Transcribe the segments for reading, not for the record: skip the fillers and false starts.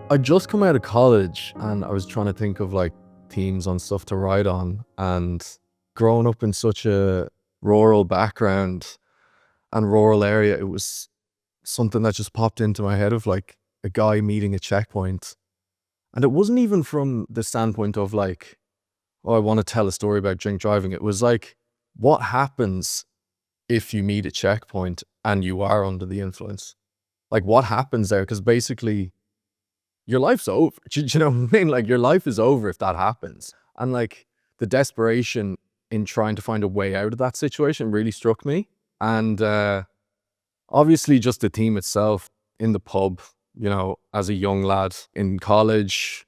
I just come out of college and I was trying to think of like themes on stuff to write on. And growing up in such a rural background and rural area, it was something that just popped into my head of like a guy meeting a checkpoint. And it wasn't even from the standpoint of like, oh, I want to tell a story about drink driving. It was like, what happens if you meet a checkpoint and you are under the influence? Like, what happens there? Because basically, your life's over. Do you know what I mean? Like, your life is over if that happens. And like the desperation in trying to find a way out of that situation really struck me. And obviously just the theme itself in the pub, as a young lad in college,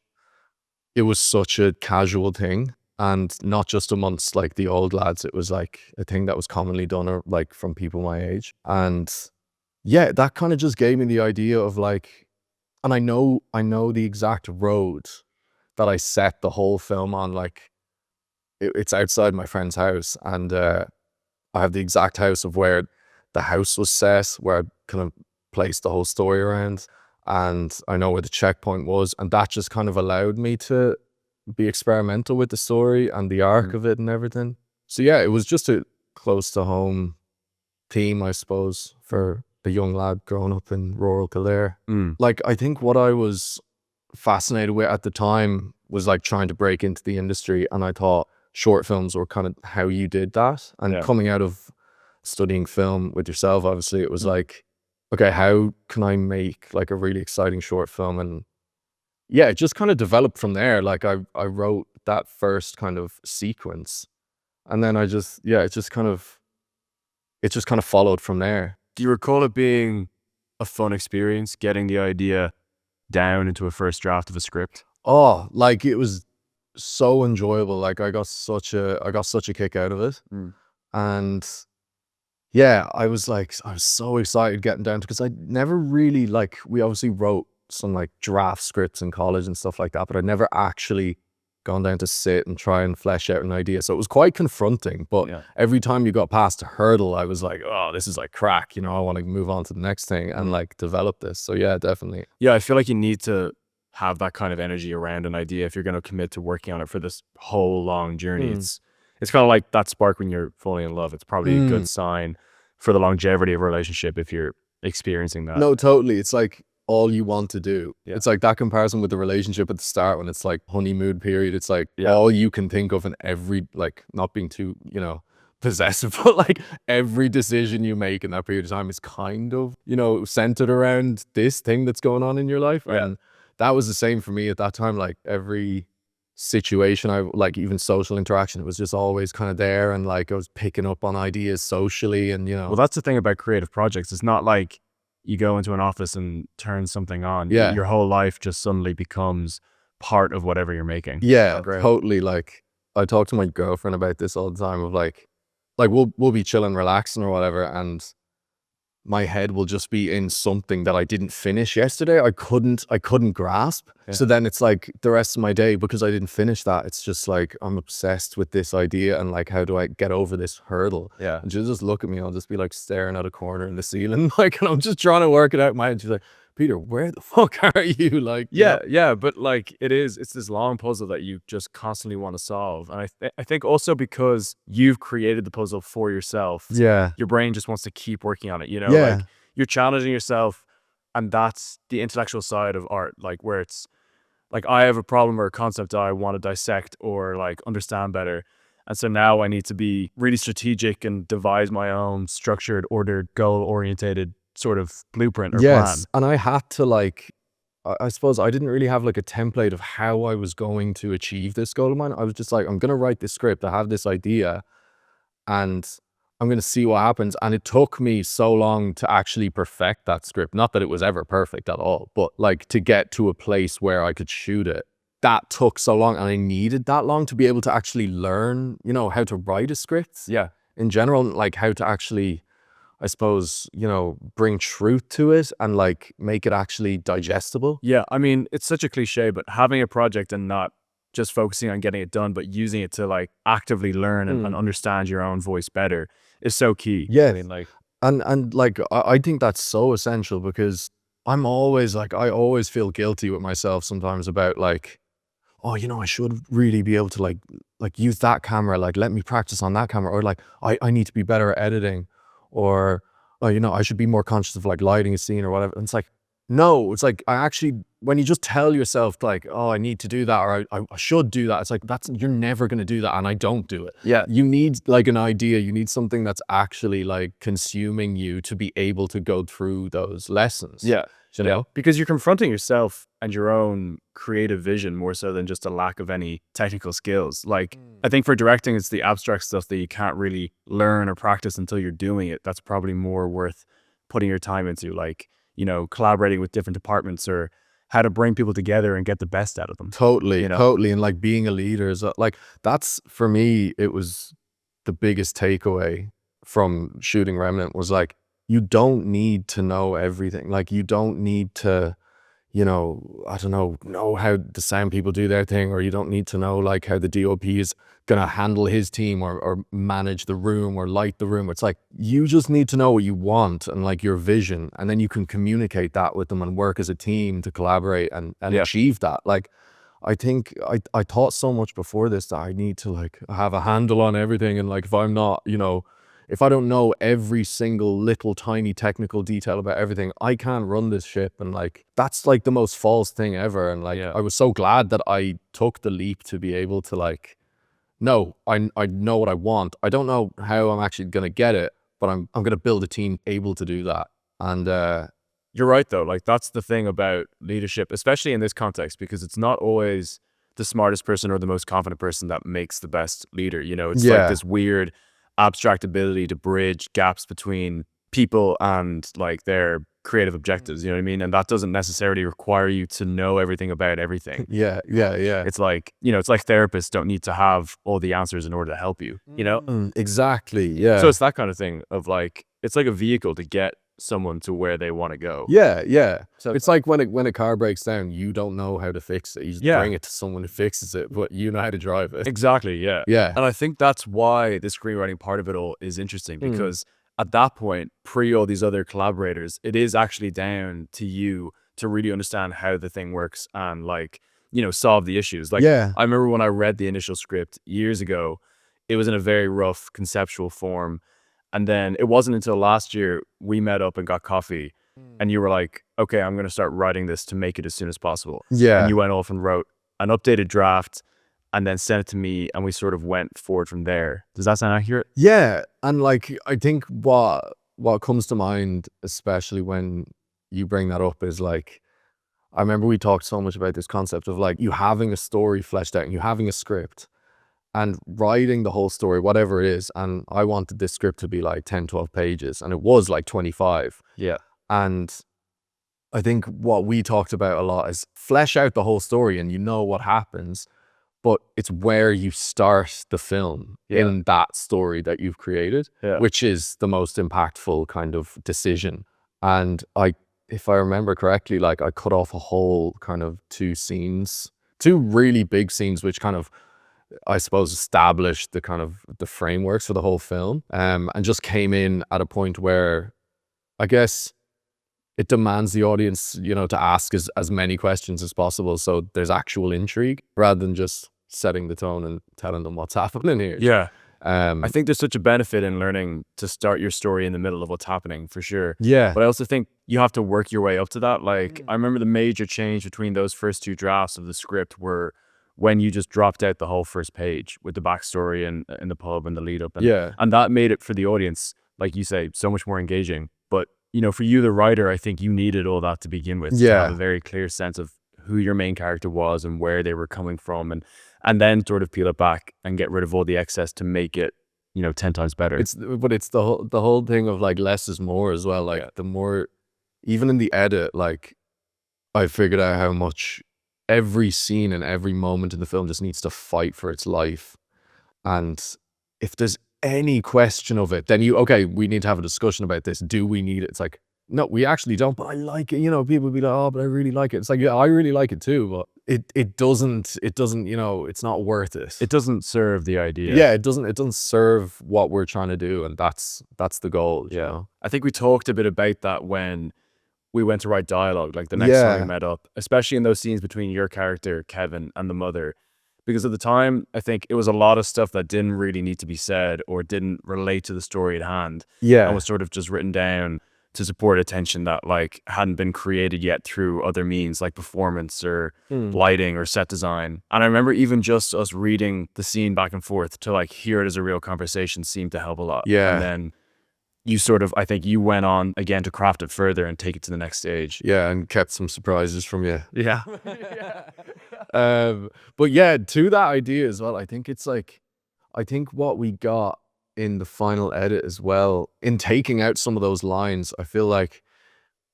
it was such a casual thing. And not just amongst like the old lads, it was like a thing that was commonly done or like from people my age. And yeah, that kind of just gave me the idea of like, and I know the exact road that I set the whole film on. Like it's outside my friend's house, and I have the exact house of where the house was set, where I kind of placed the whole story around, and I know where the checkpoint was, and that just kind of allowed me to be experimental with the story and the arc of it and everything. So yeah, it was just a close to home theme, I suppose, for the young lad growing up in rural Kildare. Like, I think what I was fascinated with at the time was like trying to break into the industry, and I thought short films were kind of how you did that. And coming out of studying film with yourself, obviously, it was like, okay, how can I make like a really exciting short film? And yeah, it just kind of developed from there. Like I wrote that first kind of sequence, and then it just kind of followed from there. Do you recall it being a fun experience, getting the idea down into a first draft of a script? Oh, like it was so enjoyable. Like I got such a kick out of it. And yeah, I was so excited getting down to, because I never really, like, we obviously wrote some like draft scripts in college and stuff like that, but I'd never actually gone down to sit and try and flesh out an idea. So it was quite confronting, but every time you got past a hurdle, I was like, oh, this is like crack, I want to move on to the next thing and like develop this. So yeah, definitely. Yeah, I feel like you need to have that kind of energy around an idea if you're going to commit to working on it for this whole long journey. It's kind of like that spark when you're fully in love. It's probably a good sign for the longevity of a relationship if you're experiencing that. No, totally. It's like all you want to do. It's like that comparison with the relationship at the start when it's like honeymoon period. It's like all you can think of, and every, like, not being too, possessive, but like every decision you make in that period of time is kind of, centered around this thing that's going on in your life. And that was the same for me at that time. Like every situation, I like, even social interaction, it was just always kind of there, and like I was picking up on ideas socially. And well, that's the thing about creative projects. It's not like you go into an office and turn something on. Your whole life just suddenly becomes part of whatever you're making. Totally. Like I talk to my girlfriend about this all the time of like we'll be chilling, relaxing or whatever, and my head will just be in something that I didn't finish yesterday. I couldn't grasp. So then it's like the rest of my day, because I didn't finish that, it's just like I'm obsessed with this idea and like, how do I get over this hurdle? And she'll just look at me, I'll just be like staring at a corner in the ceiling, like, and I'm just trying to work it out in my head. She's like, Peter, where the fuck are you? Like, but like it's this long puzzle that you just constantly want to solve. And I think also because you've created the puzzle for yourself, your brain just wants to keep working on it, like you're challenging yourself. And that's the intellectual side of art, like where it's like, I have a problem or a concept I want to dissect or like understand better. And so now I need to be really strategic and devise my own structured, ordered, goal-orientated sort of blueprint or plan. And I had to, like, I suppose I didn't really have like a template of how I was going to achieve this goal of mine. I was just like, I'm going to write this script. I have this idea and I'm going to see what happens. And it took me so long to actually perfect that script. Not that it was ever perfect at all, but like to get to a place where I could shoot it. That took so long, and I needed that long to be able to actually learn, how to write a script. In general, like how to actually, I suppose, bring truth to it and like make it actually digestible. I mean, it's such a cliche, but having a project and not just focusing on getting it done, but using it to like actively learn and understand your own voice better is so key. I mean, like, and like I think that's so essential, because I'm always like, I always feel guilty with myself sometimes about like, oh, I should really be able to like use that camera, like let me practice on that camera, or like I need to be better at editing, or oh, I should be more conscious of like lighting a scene or whatever. And it's like, no, it's like I actually, when you just tell yourself like, oh, I need to do that, or I should do that, it's like you're never gonna do that, and I don't do it. Yeah. You need like an idea, you need something that's actually like consuming you to be able to go through those lessons. Yeah. Yeah. Because you're confronting yourself and your own creative vision more so than just a lack of any technical skills. Like, I think for directing, it's the abstract stuff that you can't really learn or practice until you're doing it. That's probably more worth putting your time into, like, collaborating with different departments, or how to bring people together and get the best out of them. Totally. And like being a leader is like, that's for me, it was the biggest takeaway from shooting Remnant was like, you don't need to know everything. Like you don't need to, I don't know how the sound people do their thing, or you don't need to know like how the DOP is gonna handle his team, or manage the room or light the room. It's like, you just need to know what you want and like your vision, and then you can communicate that with them and work as a team to collaborate and achieve that. Like, I think I thought so much before this that I need to like have a handle on everything, and like if I'm not, if I don't know every single little tiny technical detail about everything, I can't run this ship. And like, that's like the most false thing ever. And like, I was so glad that I took the leap to be able to like, no, I know what I want. I don't know how I'm actually going to get it, but I'm going to build a team able to do that. And you're right though. Like, that's the thing about leadership, especially in this context, because it's not always the smartest person or the most confident person that makes the best leader. It's like this weird abstract ability to bridge gaps between people and like their creative objectives, you know what I mean? And that doesn't necessarily require you to know everything about everything. Yeah. It's like, it's like therapists don't need to have all the answers in order to help you, Exactly. Yeah. So it's that kind of thing of like, it's like a vehicle to get someone to where they want to go. Yeah. So it's like when a car breaks down, you don't know how to fix it. You just bring it to someone who fixes it, but you know how to drive it. Exactly. Yeah. And I think that's why the screenwriting part of it all is interesting, because at that point, pre all these other collaborators, it is actually down to you to really understand how the thing works and like, solve the issues. Like, I remember when I read the initial script years ago, it was in a very rough conceptual form. And then it wasn't until last year we met up and got coffee, and you were like, okay, I'm going to start writing this to make it as soon as possible. And you went off and wrote an updated draft and then sent it to me, and we sort of went forward from there. Does that sound accurate? Yeah. And like, I think what comes to mind, especially when you bring that up, is like, I remember we talked so much about this concept of like you having a story fleshed out and you having a script and writing the whole story, whatever it is. And I wanted this script to be like 10, 12 pages, and it was like 25. Yeah. And I think what we talked about a lot is flesh out the whole story and you know what happens, but it's where you start the film in that story that you've created, which is the most impactful kind of decision. And if I remember correctly, like I cut off a whole kind of two really big scenes, which kind of, I suppose, established the kind of the frameworks for the whole film, and just came in at a point where I guess it demands the audience, to ask as many questions as possible. So there's actual intrigue rather than just setting the tone and telling them what's happening here. Yeah. I think there's such a benefit in learning to start your story in the middle of what's happening, for sure. Yeah. But I also think you have to work your way up to that. Like, I remember the major change between those first two drafts of the script were when you just dropped out the whole first page with the backstory and in the pub and the lead up. And that made it for the audience, like you say, so much more engaging. But, for you, the writer, I think you needed all that to begin with to have a very clear sense of who your main character was and where they were coming from, and then sort of peel it back and get rid of all the excess to make it, 10 times better. But it's the whole thing of like less is more as well. Like the more, even in the edit, like I figured out how much every scene and every moment in the film just needs to fight for its life. And if there's any question of it, then we need to have a discussion about this. Do we need it? It's like, no, we actually don't, but I like it. People be like, oh, but I really like it. It's like, yeah, I really like it too, but it doesn't, it's not worth it. It doesn't serve the idea. Yeah, it doesn't serve what we're trying to do. And that's the goal. Yeah. I think we talked a bit about that when we went to write dialogue, like the next time we met up, especially in those scenes between your character, Kevin, and the mother. Because at the time, I think it was a lot of stuff that didn't really need to be said or didn't relate to the story at hand. Yeah. And was sort of just written down to support attention that like hadn't been created yet through other means like performance or lighting or set design. And I remember even just us reading the scene back and forth to like hear it as a real conversation seemed to help a lot. Yeah. And then you sort of, I think you went on again to craft it further and take it to the next stage. Yeah, and kept some surprises from you. Yeah. But yeah, to that idea as well, I think it's like, I think what we got in the final edit as well, in taking out some of those lines, I feel like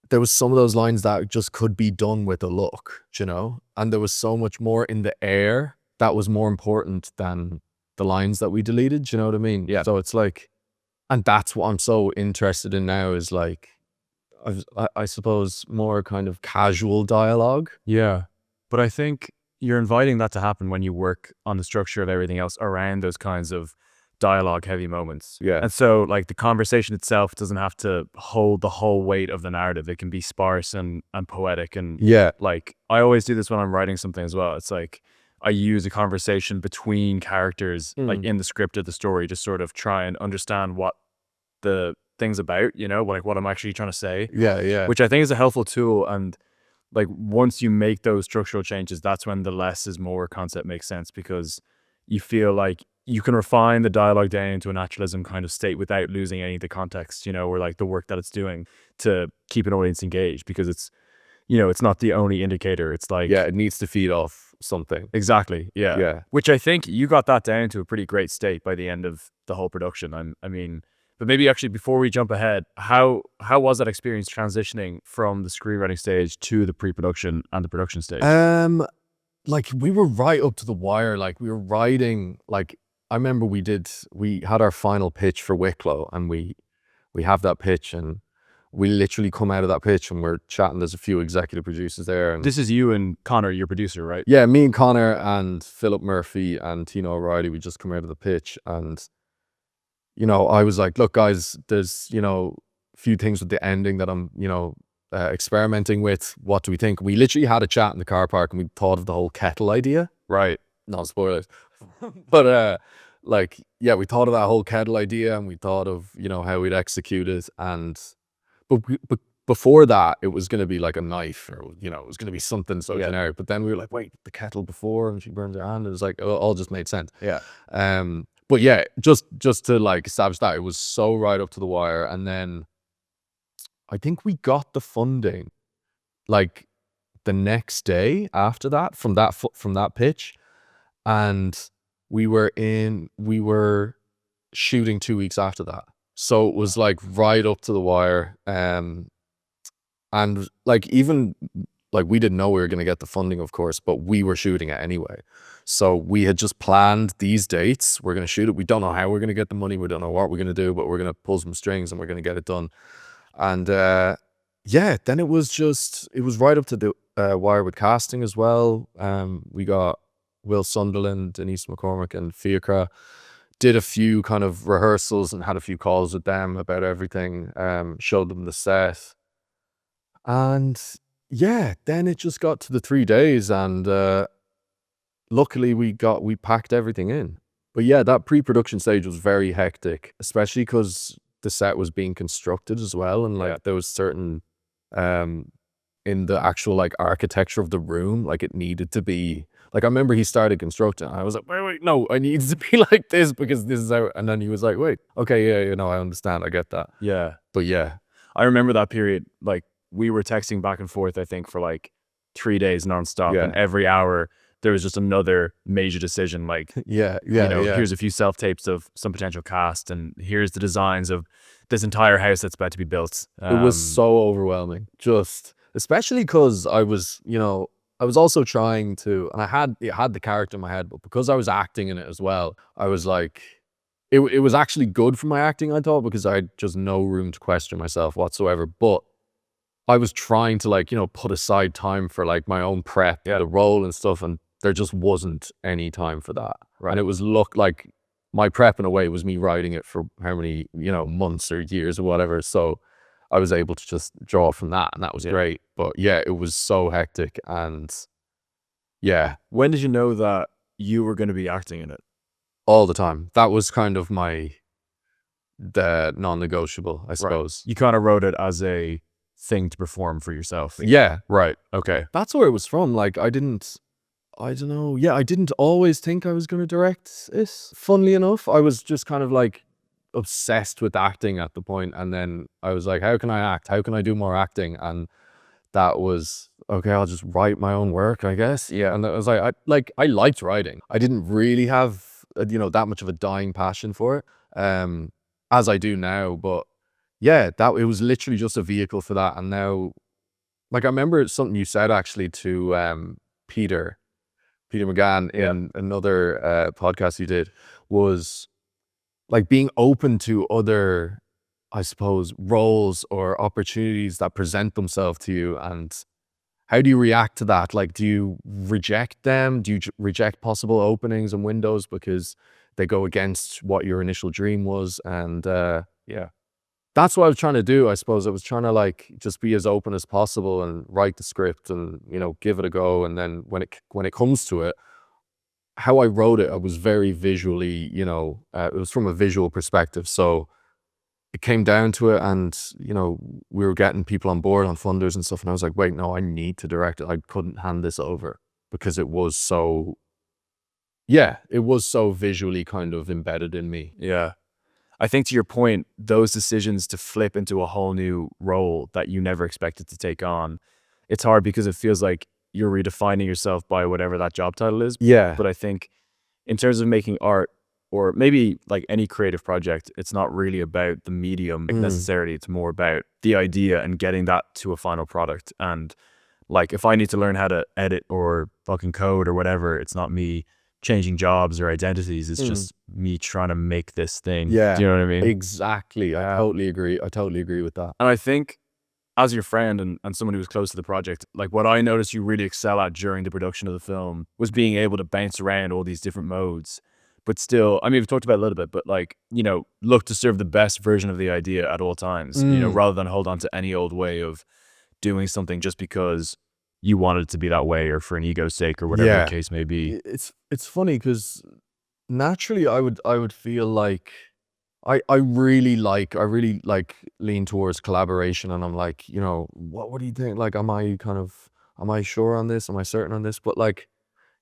there was some of those lines that just could be done with a look, you know? And there was so much more in the air that was more important than the lines that we deleted, you know what I mean? Yeah. So it's like, and that's what I'm so interested in now is like, I suppose more kind of casual dialogue. Yeah. But I think you're inviting that to happen when you work on the structure of everything else around those kinds of dialogue heavy moments. Yeah. And so like the conversation itself doesn't have to hold the whole weight of the narrative. It can be sparse and poetic. And yeah, like I always do this when I'm writing something as well. It's like I use a conversation between characters like in the script of the story to sort of try and understand what the thing's about, you know, like what I'm actually trying to say. Yeah. Which I think is a helpful tool. And like once you make those structural changes, that's when the less is more concept makes sense, because you feel like you can refine the dialogue down into a naturalism kind of state without losing any of the context, you know, or like the work that it's doing to keep an audience engaged, because it's, you know, it's not the only indicator. It's like, yeah, it needs to feed off something. Exactly. Yeah. Yeah. Which I think you got that down to a pretty great state by the end of the whole production. I mean, but maybe actually before we jump ahead, how was that experience transitioning from the screenwriting stage to the pre-production and the production stage? Like we were right up to the wire. Like we were writing, like I remember we had our final pitch for Wicklow, and we have that pitch, and we literally come out of that pitch and we're chatting. There's a few executive producers there. And this is you and Connor, your producer, right? Yeah, me and Connor and Philip Murphy and Tino O'Reilly, we just come out of the pitch, and you know, I was like, look guys, there's, you know, a few things with the ending that I'm, you know, experimenting with. What do we think? We literally had a chat in the car park and we thought of the whole kettle idea. Right. No spoilers. But like, yeah, we thought of that whole kettle idea, and we thought of, you know, how we'd execute it. And but before that, it was going to be like a knife, or, you know, it was going to be something so generic. But then we were like, wait, the kettle before, and she burns her hand. It was like, it all just made sense. Yeah. But yeah, just to like establish that, it was so right up to the wire. And then I think we got the funding like the next day after that from that pitch, and we were shooting 2 weeks after that. So it was like right up to the wire. And like even like we didn't know we were going to get the funding, of course, but we were shooting it anyway. So we had just planned these dates. We're going to shoot it. We don't know how we're going to get the money. We don't know what we're going to do, but we're going to pull some strings and we're going to get it done. And yeah, then it was right up to the wire with casting as well. We got Will Sunderland, Denise McCormick, and Fiacra. Did a few kind of rehearsals and had a few calls with them about everything. Showed them the set. And yeah, then it just got to the 3 days, and luckily we packed everything in. But yeah, that pre-production stage was very hectic, especially because the set was being constructed as well, and like there was certain in the actual like architecture of the room, like it needed to be like, I remember he started constructing, and I was like, wait, no, I need it to be like this because this is how, and then he was like, wait, okay, yeah, you know, I understand, I get that. Yeah. But yeah, I remember that period, like we were texting back and forth, I think, for like 3 days nonstop. Yeah. And every hour there was just another major decision. Like, yeah, you know, here's a few self-tapes of some potential cast, and here's the designs of this entire house that's about to be built. It was so overwhelming, just especially because I was, you know, I was also trying to, and I had the character in my head, but because I was acting in it as well, I was like, it was actually good for my acting, I thought, because I had just no room to question myself whatsoever. But I was trying to, like, you know, put aside time for like my own prep, the role and stuff, and there just wasn't any time for that. Right. And it was like my prep in a way was me writing it for how many, you know, months or years or whatever. So I was able to just draw from that, and that was great. But yeah, it was so hectic, and yeah. When did you know that you were going to be acting in it? All the time. That was kind of the non-negotiable, I suppose. You kind of wrote it as a thing to perform for yourself. Yeah, right. Okay. That's where it was from. Like, I don't know. Yeah, I didn't always think I was going to direct it. Funnily enough, I was just kind of like obsessed with acting at the point, and then I was like, how can I act? How can I do more acting? And that was okay. I'll just write my own work, I guess. Yeah, and I was like, I liked writing. I didn't really have that much of a dying passion for it, as I do now. But yeah, that it was literally just a vehicle for that. And now, like, I remember something you said actually to Peter McGann in another podcast you did, was like being open to other, I suppose, roles or opportunities that present themselves to you. And how do you react to that? Like, do you reject them? Do you reject possible openings and windows because they go against what your initial dream was? And yeah, that's what I was trying to do, I suppose. I was trying to like just be as open as possible and write the script and, give it a go. And then when it comes to it, how I wrote it, I was very visually, it was from a visual perspective. So it came down to it, and, we were getting people on board on funders and stuff. And I was like, wait, no, I need to direct it. I couldn't hand this over because it was so visually kind of embedded in me. Yeah. I think to your point, those decisions to flip into a whole new role that you never expected to take on, it's hard because it feels like you're redefining yourself by whatever that job title is. Yeah. But I think in terms of making art, or maybe like any creative project, it's not really about the medium necessarily. It's more about the idea and getting that to a final product. And like, if I need to learn how to edit or fucking code or whatever, it's not me changing jobs or identities. It's just me trying to make this thing. Yeah. Do you know what I mean? Exactly. I totally agree. I totally agree with that. And I think as your friend and someone who was close to the project, like what I noticed you really excel at during the production of the film was being able to bounce around all these different modes, but still, I mean, we've talked about it a little bit, but like, look to serve the best version of the idea at all times, rather than hold on to any old way of doing something just because you wanted it to be that way or for an ego's sake or whatever the case may be. It's funny because naturally I would feel like I really like lean towards collaboration, and I'm like, what do you think? Like, am I sure on this? Am I certain on this? But like,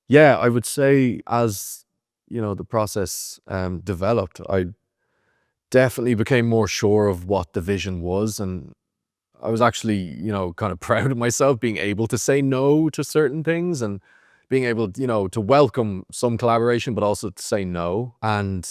yeah, I would say as, the process developed, I definitely became more sure of what the vision was. And I was actually, kind of proud of myself being able to say no to certain things and being able, to welcome some collaboration, but also to say no. And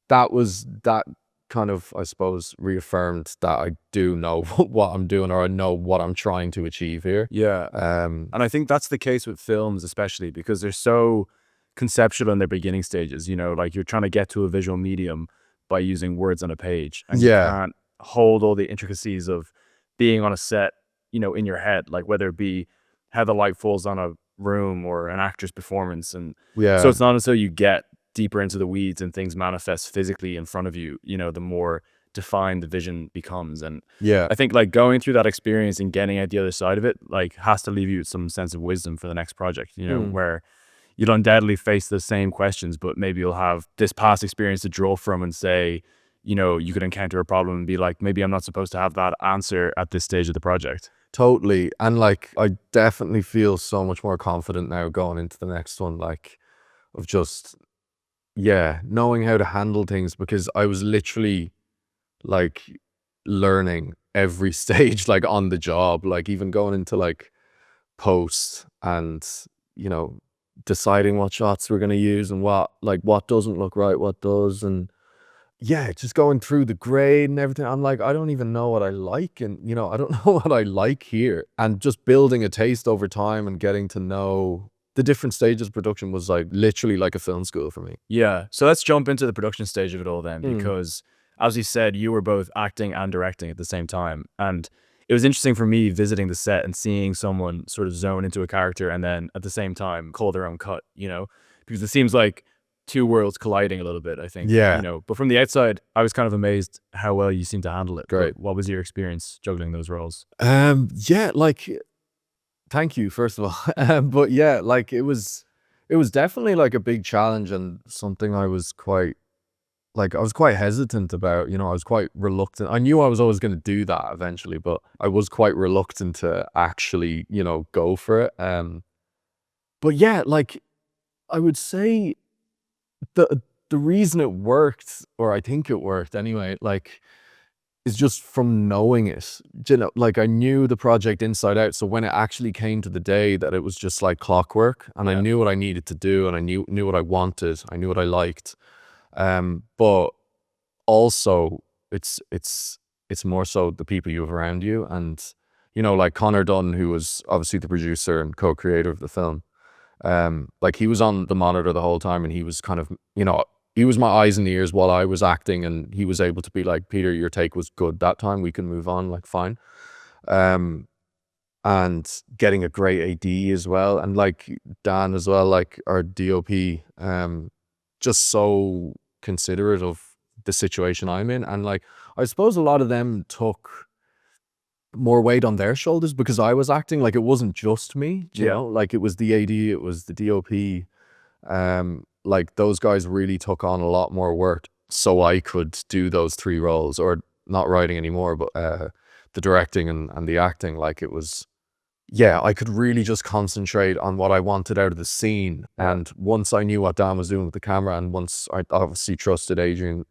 that kind of, I suppose, reaffirmed that I do know what I'm doing, or I know what I'm trying to achieve here. Yeah. And I think that's the case with films, especially because they're so conceptual in their beginning stages, like you're trying to get to a visual medium by using words on a page, and you can't hold all the intricacies of being on a set, in your head, like whether it be how the light falls on a room or an actor's performance. And so it's not until you get deeper into the weeds and things manifest physically in front of you, the more defined the vision becomes. And I think like going through that experience and getting out the other side of it, like has to leave you with some sense of wisdom for the next project, where you'll undoubtedly face the same questions, but maybe you'll have this past experience to draw from and say, you could encounter a problem and be like, maybe I'm not supposed to have that answer at this stage of the project. Totally. And like, I definitely feel so much more confident now going into the next one, like, of just, knowing how to handle things, because I was literally like learning every stage, like on the job, like even going into like post and, deciding what shots we're going to use and what doesn't look right, what does. And just going through the grade and everything. I'm like, I don't even know what I like. And, I don't know what I like here. And just building a taste over time and getting to know the different stages of production was like literally like a film school for me. Yeah. So let's jump into the production stage of it all then, because as you said, you were both acting and directing at the same time. And it was interesting for me visiting the set and seeing someone sort of zone into a character and then at the same time call their own cut, because it seems like two worlds colliding a little bit, I think. Yeah. You know, but from the outside, I was kind of amazed how well you seem to handle it. Great. But what was your experience juggling those roles? Yeah, like, thank you, first of all. But yeah, like it was definitely like a big challenge and something I was quite hesitant about, I was quite reluctant. I knew I was always going to do that eventually, but I was quite reluctant to actually, go for it. But yeah, like I would say the reason it worked, or I think it worked anyway, like, is just from knowing it. Like I knew the project inside out. So when it actually came to the day that it was just like clockwork, and I knew what I needed to do, and I knew what I wanted, I knew what I liked. But also it's more so the people you have around you. And like Connor Dunn, who was obviously the producer and co-creator of the film, like he was on the monitor the whole time, and he was kind of, he was my eyes and ears while I was acting, and he was able to be like, Peter, your take was good that time, we can move on, like, fine. And getting a great AD as well, and like Dan as well, like our DOP, just so considerate of the situation I'm in. And like I suppose a lot of them took more weight on their shoulders because I was acting. Like it wasn't just me, you know, like it was the AD, it was the DOP. Like those guys really took on a lot more work so I could do those three roles, or not writing anymore, but the directing and the acting. Like it was, yeah, I could really just concentrate on what I wanted out of the scene. And once I knew what Dan was doing with the camera, and once I obviously trusted Adrian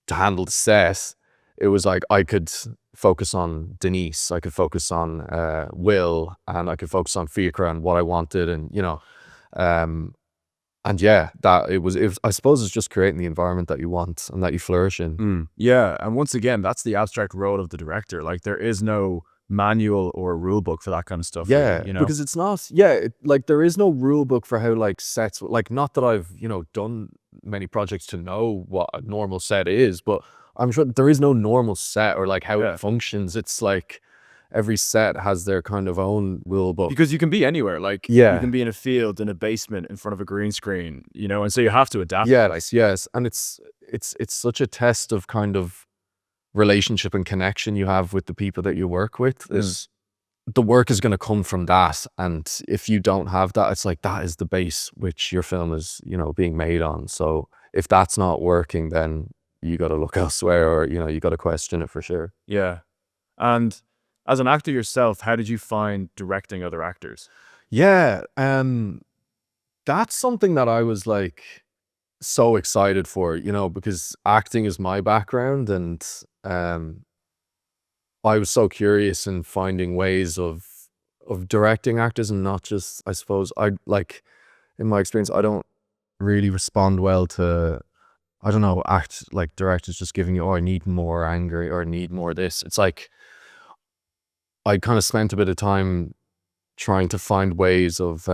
to handle the set, it was like I could focus on Denise, I could focus on Will, and I could focus on Fiacre and what I wanted. And and yeah, that it was I suppose it's just creating the environment that you want and that you flourish in. Yeah, and once again, that's the abstract role of the director. Like there is no manual or rule book for that kind of stuff. Yeah, really, because it's not, like there is no rule book for how like sets, like not that I've, done many projects to know what a normal set is, but I'm sure there is no normal set or like how it functions. It's like every set has their kind of own rule book. Because you can be anywhere, like you can be in a field, in a basement, in front of a green screen, and so you have to adapt. Yes, and it's such a test of kind of relationship and connection you have with the people that you work with. Is the work is going to come from that, and if you don't have that, it's like that is the base which your film is being made on. So if that's not working, then you got to look elsewhere, or you got to question it for sure. And as an actor yourself, how did you find directing other actors? That's something that I was like so excited for, because acting is my background, and I was so curious in finding ways of directing actors, and not just, I suppose, I like, in my experience, I don't really respond well to, I don't know, like directors just giving you, oh, I need more anger, or I need more this. It's like, I kind of spent a bit of time trying to find ways of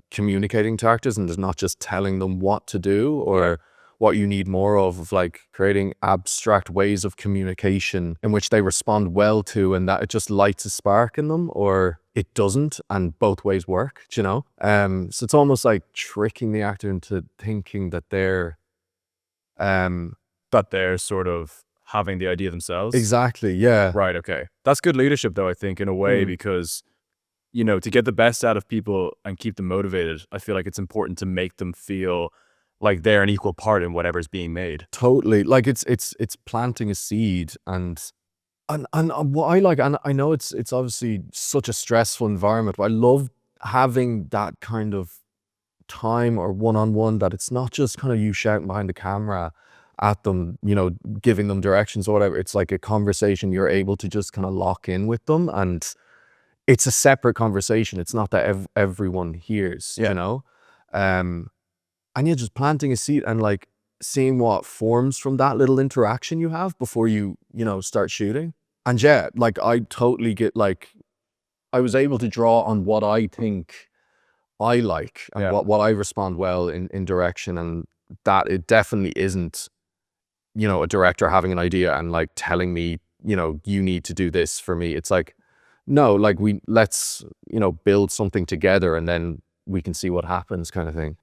communicating to actors, and there's not just telling them what to do or what you need more of like creating abstract ways of communication in which they respond well to, and that it just lights a spark in them, or it doesn't, and both ways work, so it's almost like tricking the actor into thinking that they're sort of having the idea themselves. Exactly, yeah. Right, okay. That's good leadership though, I think, in a way, because to get the best out of people and keep them motivated, I feel like it's important to make them feel like they're an equal part in whatever's being made. Totally. Like it's planting a seed, and what I like, and I know it's obviously such a stressful environment, but I love having that kind of time or one-on-one, that it's not just kind of you shouting behind the camera at them, giving them directions or whatever. It's like a conversation you're able to just kind of lock in with them, and it's a separate conversation. It's not that everyone hears, and you're just planting a seed and like seeing what forms from that little interaction you have before you start shooting. And yeah, like I totally get, like I was able to draw on what I think I like, and what I respond well in direction, and that it definitely isn't a director having an idea and like telling me you need to do this for me. It's like, no, like let's build something together, and then we can see what happens, kind of thing.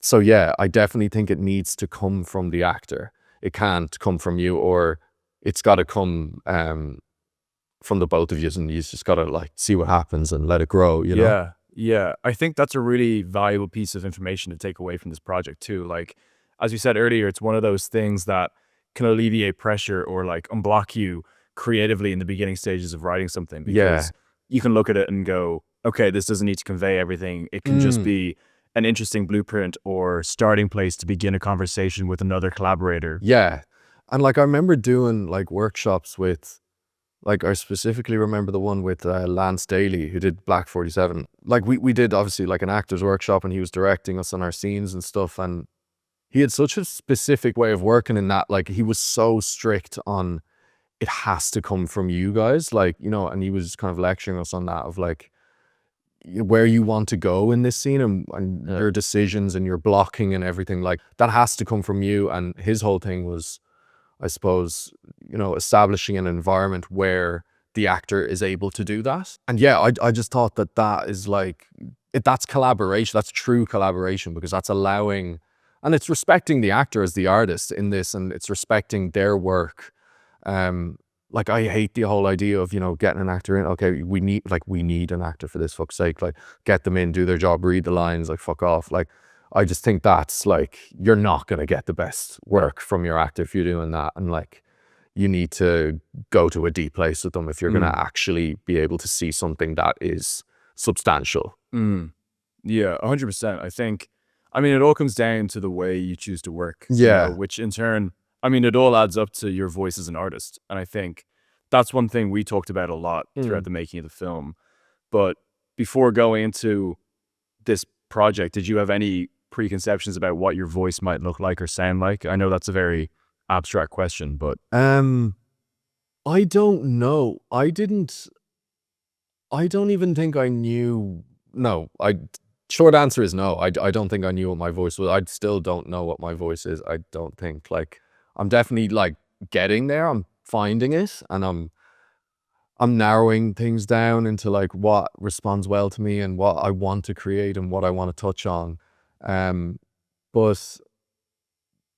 So yeah, I definitely think it needs to come from the actor. It can't come from you, or it's got to come from the both of you, and you just got to like see what happens and let it grow, you know? Yeah, yeah. I think that's a really valuable piece of information to take away from this project too. Like, as you said earlier, it's one of those things that can alleviate pressure or like unblock you creatively in the beginning stages of writing something Yeah. because you can look at it and go, okay, this doesn't need to convey everything. It can just Mm. be an interesting blueprint or starting place to begin a conversation with another collaborator. Yeah. And like I remember doing like workshops with, like I specifically remember the one with Lance Daly, who did Black 47. Like we did obviously like an actor's workshop, and he was directing us on our scenes and stuff, and he had such a specific way of working in that, like he was so strict on, it has to come from you guys, like, you know, and he was kind of lecturing us on that of like where you want to go in this scene, and your decisions and your blocking and everything, like that has to come from you. And his whole thing was, I suppose, you know, establishing an environment where the actor is able to do that. And yeah, I just thought that that is like, that's collaboration. That's true collaboration, because that's allowing, and it's respecting the actor as the artist in this, and it's respecting their work. Like I hate the whole idea of, you know, getting an actor in. Okay, we need an actor for this, fuck's sake. Like, get them in, do their job, read the lines, like fuck off. Like, I just think that's like, you're not going to get the best work from your actor if you're doing that. And like, you need to go to a deep place with them if you're going to actually be able to see something that is substantial. Yeah, 100%. I think, I mean, it all comes down to the way you choose to work, Yeah. which in turn, I mean, it all adds up to your voice as an artist. And I think that's one thing we talked about a lot throughout the making of the film. But before going into this project, did you have any preconceptions about what your voice might look like or sound like? I know that's a very abstract question, but I don't know. I don't even think I knew. No, short answer is no. I don't think I knew what my voice was. I still don't know what my voice is. I don't think, like, I'm definitely like getting there. I'm finding it, and I'm narrowing things down into like what responds well to me and what I want to create and what I want to touch on. But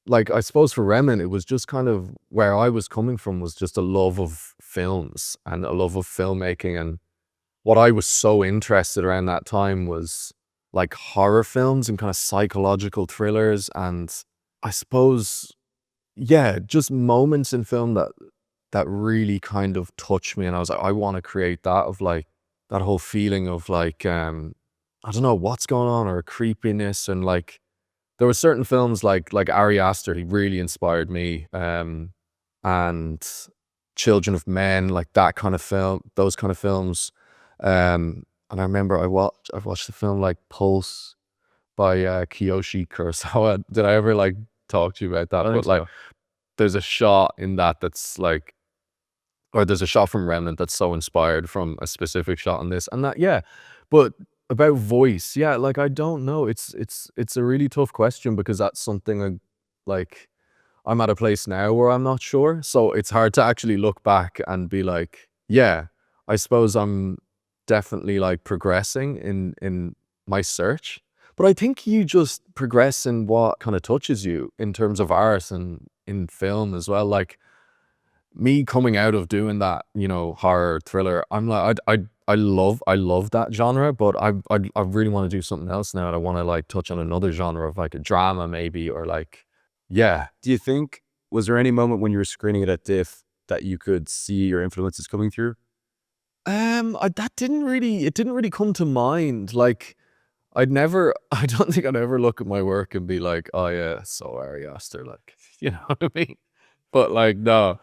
like, I suppose for Remnant, it was just kind of where I was coming from, was just a love of films and a love of filmmaking. And what I was so interested around that time was like horror films and kind of psychological thrillers. And I suppose, yeah, just moments in film that really kind of touched me. And I was like, I want to create that, of like that whole feeling of like, I don't know what's going on, or creepiness. And like, there were certain films like Ari Aster, he really inspired me. And Children of Men, like that kind of film, those kind of films. And I remember I've watched the film like Pulse by Kiyoshi Kurosawa. Did I ever like talk to you about that? But like, there's a shot in that that's like, or there's a shot from Remnant that's so inspired from a specific shot in this, and that, yeah. But about voice, yeah, like I don't know. It's a really tough question, because that's something like I'm at a place now where I'm not sure. So it's hard to actually look back and be like, yeah, I suppose I'm definitely like progressing in my search. But I think you just progress in what kind of touches you in terms of art and in film as well. Like, me coming out of doing that, you know, horror thriller, I'm like, I love that genre, but I really want to do something else now. And I want to like touch on another genre of like a drama maybe, or like, yeah. do you think, was there any moment when you were screening it at Diff that you could see your influences coming through? That didn't really, it didn't really come to mind. Like, I don't think I'd ever look at my work and be like, oh yeah, so Ari Aster, like, you know what I mean? But like, no.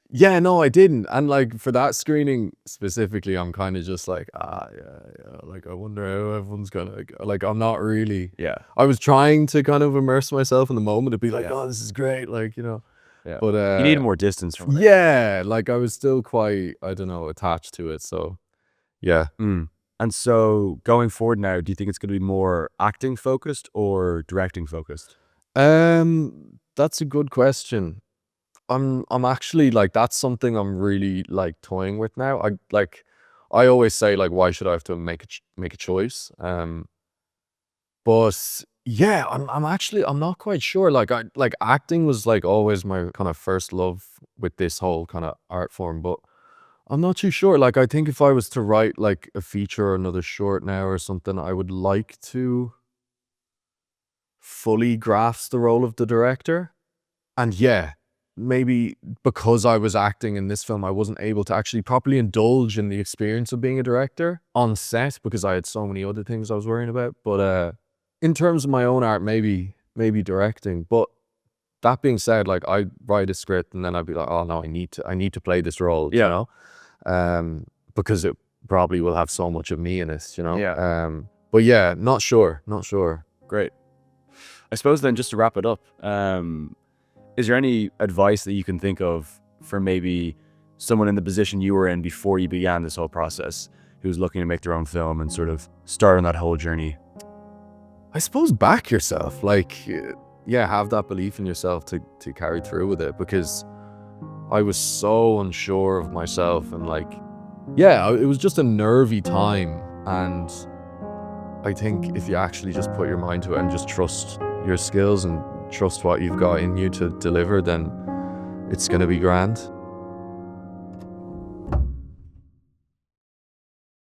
Yeah, no, I didn't. And like, for that screening specifically, I'm kind of just like, yeah, like, I wonder how everyone's gonna go. Like, I'm not really. Yeah. I was trying to kind of immerse myself in the moment to be like, oh, this is great, like, you know. Yeah. But You need more distance from it. yeah, like I was still quite, I don't know, attached to it. So yeah. And so going forward now, do you think it's going to be more acting focused or directing focused? That's a good question. I'm actually like, that's something I'm really like toying with now. I always say like, why should I have to make a choice? But Yeah, I'm not quite sure. Like acting was like always my kind of first love with this whole kind of art form, but I'm not too sure. Like I think if I was to write like a feature or another short now or something, I would like to fully grasp the role of the director. And yeah, maybe because I was acting in this film, I wasn't able to actually properly indulge in the experience of being a director on set because I had so many other things I was worrying about. But in terms of my own art, maybe directing. But that being said, like I write a script and then I'd be like, oh no, I need to play this role, you know? Because it probably will have so much of me in it, you know? Yeah. But yeah, not sure. Great. I suppose then just to wrap it up, is there any advice that you can think of for maybe someone in the position you were in before you began this whole process, who's looking to make their own film and sort of start on that whole journey? I suppose back yourself, like, yeah, have that belief in yourself to carry through with it, because I was so unsure of myself and like, yeah, it was just a nervy time. And I think if you actually just put your mind to it and just trust your skills and trust what you've got in you to deliver, then it's going to be grand.